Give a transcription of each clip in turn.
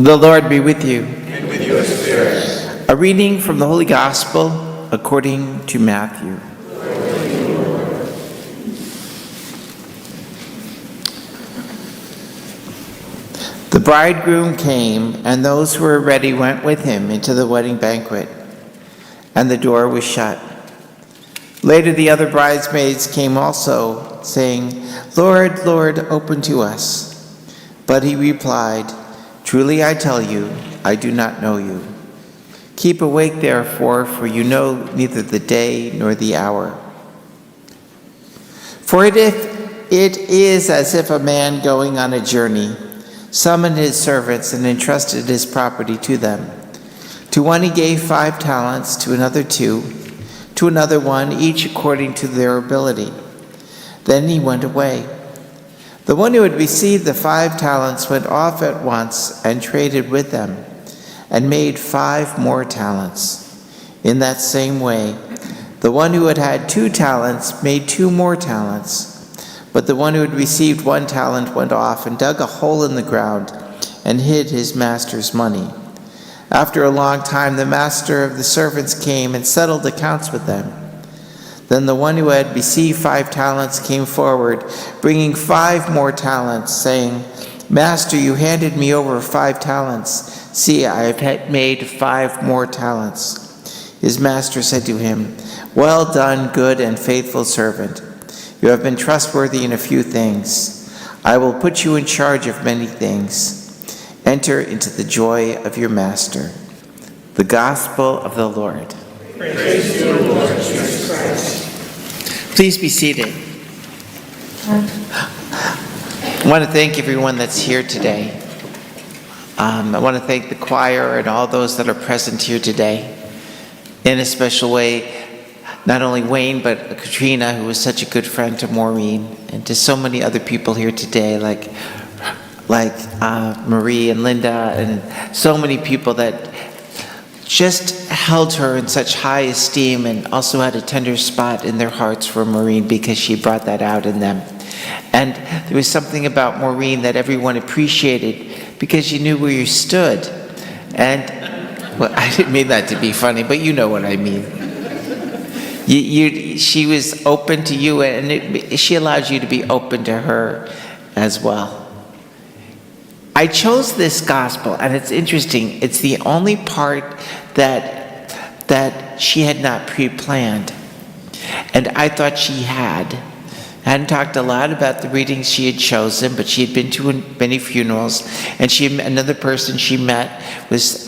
The Lord be with you. And with your spirit. A reading from the Holy Gospel according to Matthew. The bridegroom came, and those who were ready went with him into the wedding banquet, and the door was shut. Later the other bridesmaids came also, saying, "Lord, Lord, open to us." But he replied, "Truly I tell you, I do not know you. Keep awake therefore, for you know neither the day nor the hour. For it is as if a man going on a journey summoned his servants and entrusted his property to them. To one he gave 5 talents, to another 2, to another 1, each according to their ability. Then he went away. The one who had received the 5 talents went off at once and traded with them, and made 5 more talents. In that same way, the one who had 2 talents made 2 more talents. But the one who had received 1 talent went off and dug a hole in the ground and hid his master's money. After a long time, the master of the servants came and settled accounts with them. Then the one who had received 5 talents came forward, bringing 5 more talents, saying, "Master, you handed me over 5 talents. See, I have made 5 more talents." His master said to him, "Well done, good and faithful servant. You have been trustworthy in a few things. I will put you in charge of many things. Enter into the joy of your master." The Gospel of the Lord. Praise to you, Lord Jesus Christ. Please be seated. I want to thank everyone that's here today. I want to thank the choir and all those that are present here today. In a special way, not only Wayne, but Katrina, who was such a good friend to Maureen, and to so many other people here today, like Marie and Linda, and so many people that just held her in such high esteem and also had a tender spot in their hearts for Maureen because she brought that out in them. And there was something about Maureen that everyone appreciated because you knew where you stood. And, well, I didn't mean that to be funny, but you know what I mean. She was open to you, and she allows you to be open to her as well. I chose this gospel, and it's interesting. It's the only part that she had not pre-planned, and I thought she had. I hadn't talked a lot about the readings she had chosen, but she had been to many funerals, and another person she met was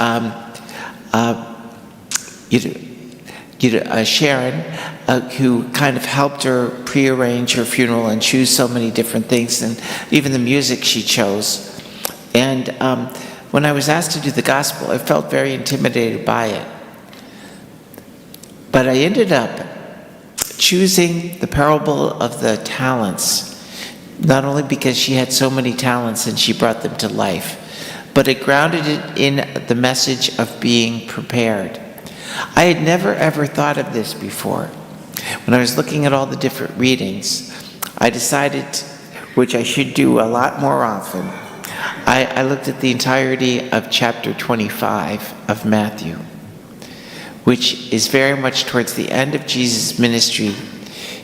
Sharon, who kind of helped her pre-arrange her funeral and choose so many different things, and even the music she chose. And when I was asked to do the gospel, I felt very intimidated by it. But I ended up choosing the parable of the talents, not only because she had so many talents and she brought them to life, but it grounded it in the message of being prepared. I had never ever thought of this before. When I was looking at all the different readings, I decided, which I should do a lot more often, I looked at the entirety of chapter 25 of Matthew, which is very much towards the end of Jesus' ministry.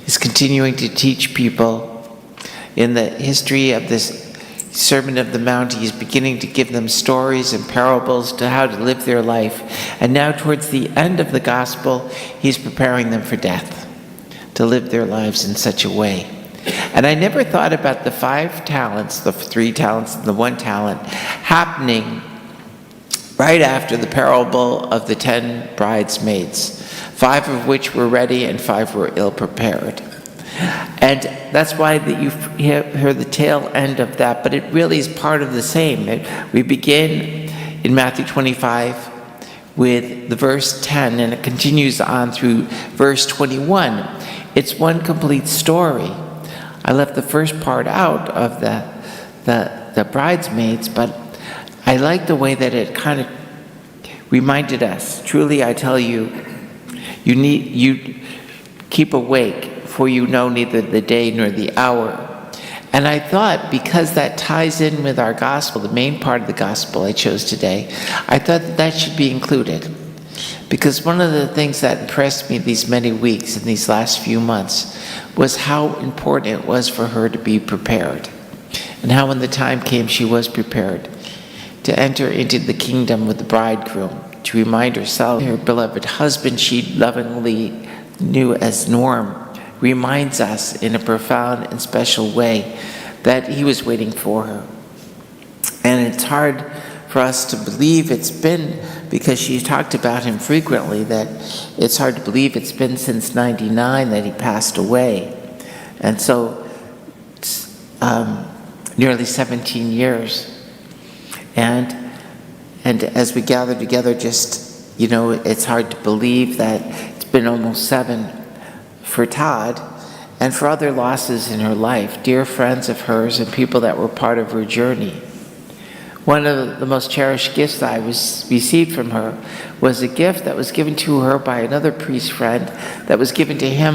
He's continuing to teach people in the history of this Sermon of the Mount. He's beginning to give them stories and parables to how to live their life. And now towards the end of the gospel, he's preparing them for death, to live their lives in such a way. And I never thought about the 5 talents, the 3 talents, and the 1 talent happening right after the parable of the 10 bridesmaids, 5 of which were ready and 5 were ill-prepared. And that's why you hear the tail end of that, but it really is part of the same. We begin in Matthew 25 with the verse 10, and it continues on through verse 21. It's one complete story. I left the first part out of the bridesmaids, but I like the way that it kind of reminded us. Truly, I tell you, you keep awake, for you know neither the day nor the hour. And I thought, because that ties in with our gospel, the main part of the gospel I chose today, I thought that should be included. Because one of the things that impressed me these many weeks and these last few months was how important it was for her to be prepared. And how when the time came, she was prepared to enter into the kingdom with the bridegroom, to remind herself her beloved husband she lovingly knew as Norm reminds us in a profound and special way that he was waiting for her. And it's hard for us to believe it's been, because she talked about him frequently, that it's hard to believe it's been since 99 that he passed away. And so nearly 17 years. And as we gather together, just, it's hard to believe that it's been almost 7 for Todd, and for other losses in her life, dear friends of hers and people that were part of her journey. One of the most cherished gifts I received from her was a gift that was given to her by another priest friend that was given to him